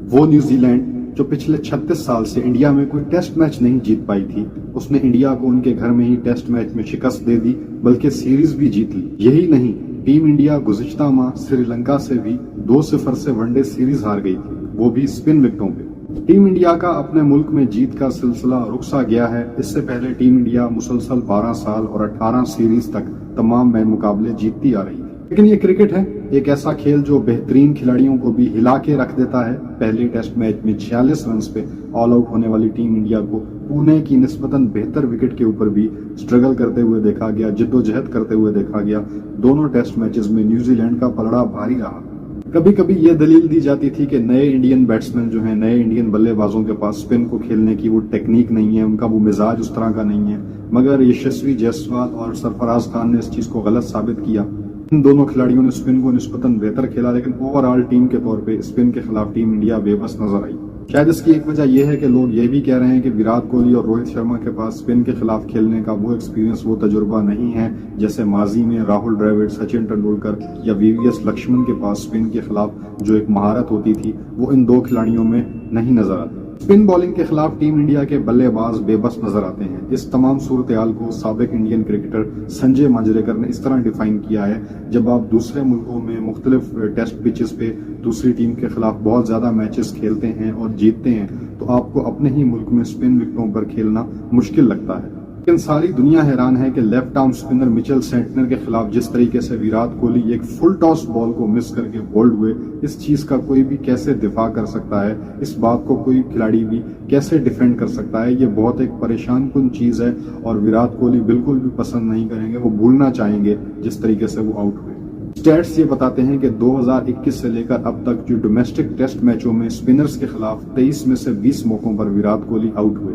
वो न्यूजीलैंड जो पिछले 36 साल से इंडिया में कोई टेस्ट मैच नहीं जीत पाई थी, उसने इंडिया को उनके घर में ही टेस्ट मैच में शिकस्त दे दी, बल्कि सीरीज भी जीत ली। यही नहीं, टीम इंडिया गुज़िश्ता माह श्रीलंका से भी 2-0 से वनडे सीरीज हार गई थी, वो भी स्पिन विकेटों पे। टीम इंडिया का अपने मुल्क में जीत का सिलसिला रुक सा गया है। इससे पहले टीम इंडिया मुसलसल 12 साल और 18 सीरीज तक तमाम मैच मुकाबले जीतती आ रही थी। लेकिन ये क्रिकेट है, एक ऐसा खेल जो बेहतरीन खिलाड़ियों को भी हिला के रख देता है। पहले टेस्ट मैच में 46 रन पे ऑल आउट होने वाली टीम इंडिया को पुणे की निस्बतन बेहतर विकेट के ऊपर भी स्ट्रगल करते हुए देखा गया, जिद्दोजहद करते हुए देखा गया। दोनों टेस्ट मैचेस में न्यूजीलैंड का पलड़ा भारी रहा। कभी कभी ये दलील दी जाती थी कि नए इंडियन बैट्समैन जो हैं, नए इंडियन बल्लेबाजों के पास स्पिन को खेलने की वो टेक्निक नहीं है, उनका वो मिजाज उस तरह का नहीं है। मगर यशस्वी जायसवाल और सरफराज खान ने इस चीज को गलत साबित किया। इन दोनों खिलाड़ियों ने स्पिन को निस्बतन बेहतर खेला, लेकिन ओवरऑल टीम के तौर पे स्पिन के खिलाफ टीम इंडिया बेबस नजर आई। शायद इसकी एक वजह यह है कि लोग ये भी कह रहे हैं कि विराट कोहली और रोहित शर्मा के पास स्पिन के खिलाफ खेलने का वो एक्सपीरियंस, वो तजुर्बा नहीं है जैसे माजी में राहुल द्रविड़, सचिन तेंदुलकर या वीवीएस लक्ष्मण के पास स्पिन के खिलाफ जो एक महारत होती थी, वो इन दो खिलाड़ियों में नहीं नजर आती। स्पिन बॉलिंग के खिलाफ टीम इंडिया के बल्लेबाज बेबस नजर आते हैं। इस तमाम सूरत-ए-हाल को साबिक इंडियन क्रिकेटर संजय मांजरेकर ने इस तरह डिफाइन किया है, जब आप दूसरे मुल्कों में मुख्तलिफ टेस्ट पिचेस पे दूसरी टीम के खिलाफ बहुत ज्यादा मैचेस खेलते हैं और जीतते हैं, तो आपको अपने ही मुल्क में स्पिन विकेटों पर खेलना मुश्किल लगता है। लेकिन सारी दुनिया हैरान है कि left arm spinner Mitchell Santner के खिलाफ जिस तरीके से विराट कोहली एक फुल टॉस बॉल को मिस करके बोल्ड हुए, इस चीज का कोई भी कैसे दिफा कर सकता है, इस बात को कोई खिलाड़ी भी कैसे डिफेंड कर सकता है। ये बहुत एक परेशान कुन चीज है और विराट कोहली बिल्कुल भी पसंद नहीं करेंगे, वो भूलना चाहेंगे जिस तरीके से वो आउट हुए। स्टैट्स ये बताते हैं कि 2021 से लेकर अब तक जो डोमेस्टिक टेस्ट मैचों में स्पिनर्स के खिलाफ 23 में से 20 मौकों पर विराट कोहली आउट हुए,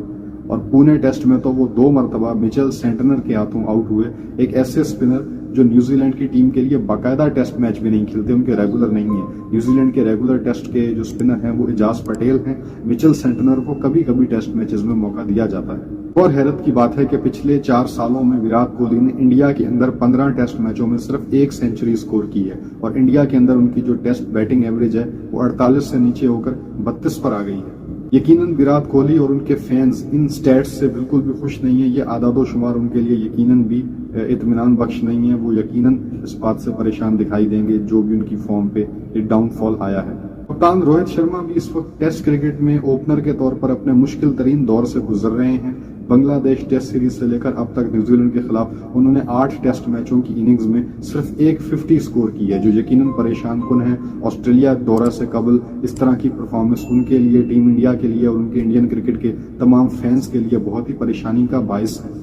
और पुणे टेस्ट में तो वो 2 मरतबा मिचेल सेंटनर के हाथों आउट हुए। एक ऐसे स्पिनर जो न्यूजीलैंड की टीम के लिए बाकायदा टेस्ट मैच भी नहीं खेलते, उनके रेगुलर नहीं है। न्यूजीलैंड के रेगुलर टेस्ट के जो स्पिनर हैं वो एजाज पटेल हैं। मिचेल सेंटनर को कभी कभी टेस्ट मैचेस में मौका दिया जाता है। और हैरत की बात है कि पिछले 4 सालों में विराट कोहली ने इंडिया के अंदर 15 टेस्ट मैचों में सिर्फ 1 सेंचुरी स्कोर की है, और इंडिया के अंदर उनकी जो टेस्ट बैटिंग एवरेज है वो 48 से नीचे होकर 32 पर आ गई है। यकीनन विराट कोहली और उनके फैंस इन स्टैट्स से बिल्कुल भी खुश नहीं है। ये आदादो शुमार उनके लिए यकीनन भी इत्मीनान बख्श नहीं है। वो यकीनन इस बात से परेशान दिखाई देंगे जो भी उनकी फॉर्म पे एक डाउनफॉल आया है। कप्तान रोहित शर्मा भी इस वक्त टेस्ट क्रिकेट में ओपनर के तौर पर अपने मुश्किल तरीन दौर से गुजर रहे हैं। बांग्लादेश टेस्ट सीरीज से लेकर अब तक न्यूजीलैंड के खिलाफ उन्होंने 8 टेस्ट मैचों की इनिंग्स में सिर्फ एक 50 स्कोर की है, जो यकीनन परेशान कुन है। ऑस्ट्रेलिया दौरा से कबल इस तरह की परफॉर्मेंस उनके लिए, टीम इंडिया के लिए और उनके इंडियन क्रिकेट के तमाम फैंस के लिए बहुत ही परेशानी का बायस है।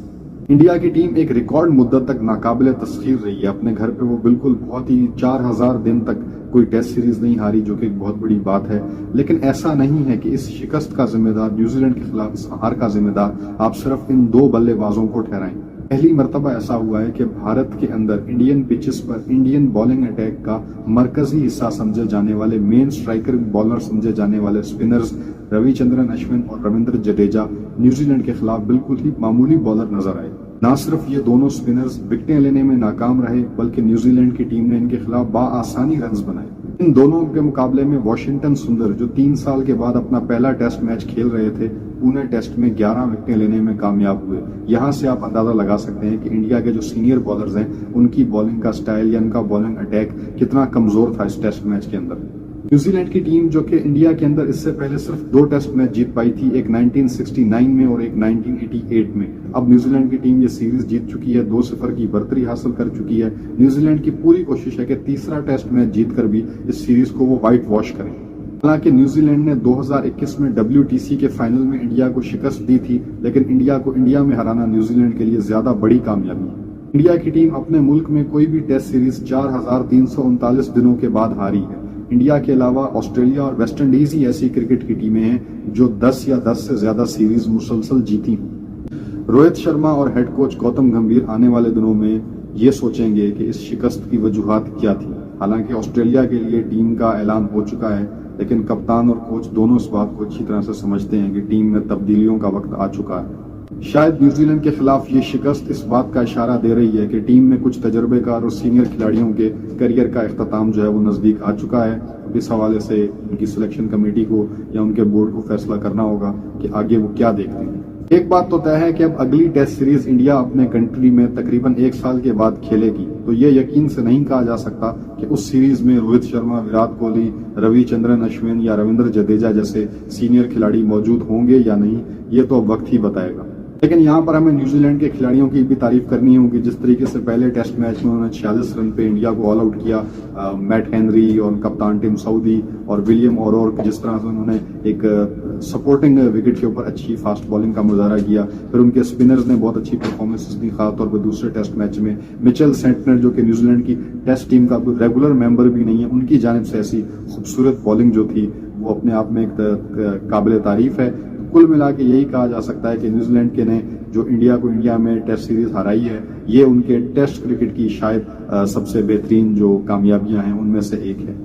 इंडिया की टीम एक रिकॉर्ड मुद्दत तक नाकाबिले तस्खीर रही है। अपने घर पे वो बिल्कुल बहुत ही 4000 दिन तक कोई टेस्ट सीरीज नहीं हारी, जो कि एक बहुत बड़ी बात है। लेकिन ऐसा नहीं है कि इस शिकस्त का जिम्मेदार, न्यूजीलैंड के खिलाफ इस हार का जिम्मेदार आप सिर्फ इन 2 बल्लेबाजों को ठहराएं। पहली मर्तबा ऐसा हुआ है कि भारत के अंदर इंडियन पिचेस पर इंडियन बॉलिंग अटैक का मरकजी हिस्सा समझे जाने वाले, मेन स्ट्राइकर बॉलर समझे जाने वाले स्पिनर्स रविचंद्रन अश्विन और रविंद्र जडेजा न्यूजीलैंड के खिलाफ बिल्कुल ही मामूली बॉलर नजर आए। न सिर्फ ये दोनों स्पिनर्स विकेटें लेने में नाकाम रहे, बल्कि न्यूजीलैंड की टीम ने इनके खिलाफ बाआसानी रन्स बनाए। इन दोनों के मुकाबले में वॉशिंगटन सुंदर, जो 3 साल के बाद अपना पहला टेस्ट मैच खेल रहे थे, पुणे टेस्ट में 11 विकेटें लेने में कामयाब हुए। यहां से आप अंदाजा लगा सकते हैं कि इंडिया के जो सीनियर बॉलर्स हैं, उनकी बॉलिंग का स्टाइल या उनका बॉलिंग अटैक कितना कमजोर था इस टेस्ट मैच के अंदर। न्यूजीलैंड की टीम जो कि इंडिया के अंदर इससे पहले सिर्फ 2 टेस्ट मैच जीत पाई थी, एक 1969 में और एक 1988 में। अब न्यूजीलैंड की टीम ये सीरीज जीत चुकी है, 2-0 की बढ़तरी हासिल कर चुकी है। न्यूजीलैंड की पूरी कोशिश है कि तीसरा टेस्ट मैच जीतकर भी इस सीरीज को वो व्हाइट वॉश करें। हालांकि न्यूजीलैंड ने 2021 में WTC के फाइनल में इंडिया को शिकस्त दी थी, लेकिन इंडिया को इंडिया में हराना न्यूजीलैंड के लिए ज्यादा बड़ी कामयाबी है। इंडिया की टीम अपने मुल्क में कोई भी टेस्ट सीरीज 4339 दिनों के बाद हारी है। इंडिया के अलावा ऑस्ट्रेलिया और वेस्ट इंडीज ही ऐसी क्रिकेट की टीमें हैं जो 10 या 10 से ज्यादा सीरीज मुसलसल जीती हैं। रोहित शर्मा और हेड कोच गौतम गंभीर आने वाले दिनों में ये सोचेंगे कि इस शिकस्त की वजूहात क्या थी। हालांकि ऑस्ट्रेलिया के लिए टीम का ऐलान हो चुका है, लेकिन कप्तान और कोच दोनों इस बात को अच्छी तरह से समझते हैं कि टीम में तब्दीलियों का वक्त आ चुका है। शायद न्यूजीलैंड के खिलाफ ये शिकस्त इस बात का इशारा दे रही है कि टीम में कुछ तजर्बेकार और सीनियर खिलाड़ियों के करियर का इख्तिताम जो है वो नजदीक आ चुका है। इस हवाले से उनकी सिलेक्शन कमेटी को या उनके बोर्ड को फैसला करना होगा कि आगे वो क्या देखते हैं। एक बात तो तय है कि अब अगली टेस्ट सीरीज इंडिया अपने कंट्री में तकरीबन 1 साल के बाद खेलेगी, तो ये यकीन से नहीं कहा जा सकता कि उस सीरीज में रोहित शर्मा, विराट कोहली, रविचंद्रन अश्विन या रविंद्र जडेजा जैसे सीनियर खिलाड़ी मौजूद होंगे या नहीं, ये तो अब वक्त ही बताएगा। लेकिन यहाँ पर हमें न्यूजीलैंड के खिलाड़ियों की भी तारीफ करनी होगी, जिस तरीके से पहले टेस्ट मैच में उन्होंने 46 रन पे इंडिया को ऑल आउट किया। मैट हेनरी और कप्तान टिम साउदी और विलियम ओरोर्क, जिस तरह से उन्होंने एक सपोर्टिंग विकेट के ऊपर अच्छी फास्ट बॉलिंग का मुजाहरा किया। फिर उनके स्पिनर्स ने बहुत अच्छी परफॉर्मेंसेस दी, खासतौर पर दूसरे टेस्ट मैच में मिचेल सेंटनर, जो कि न्यूजीलैंड की टेस्ट टीम का कोई रेगुलर मेंबर भी नहीं है, उनकी जानिब से ऐसी खूबसूरत बॉलिंग जो थी वो अपने आप में एक काबिल तारीफ है। कुल मिला के यही कहा जा सकता है कि न्यूजीलैंड के ने जो इंडिया में टेस्ट सीरीज हराई है, ये उनके टेस्ट क्रिकेट की शायद सबसे बेहतरीन जो कामयाबियां हैं उनमें से एक है।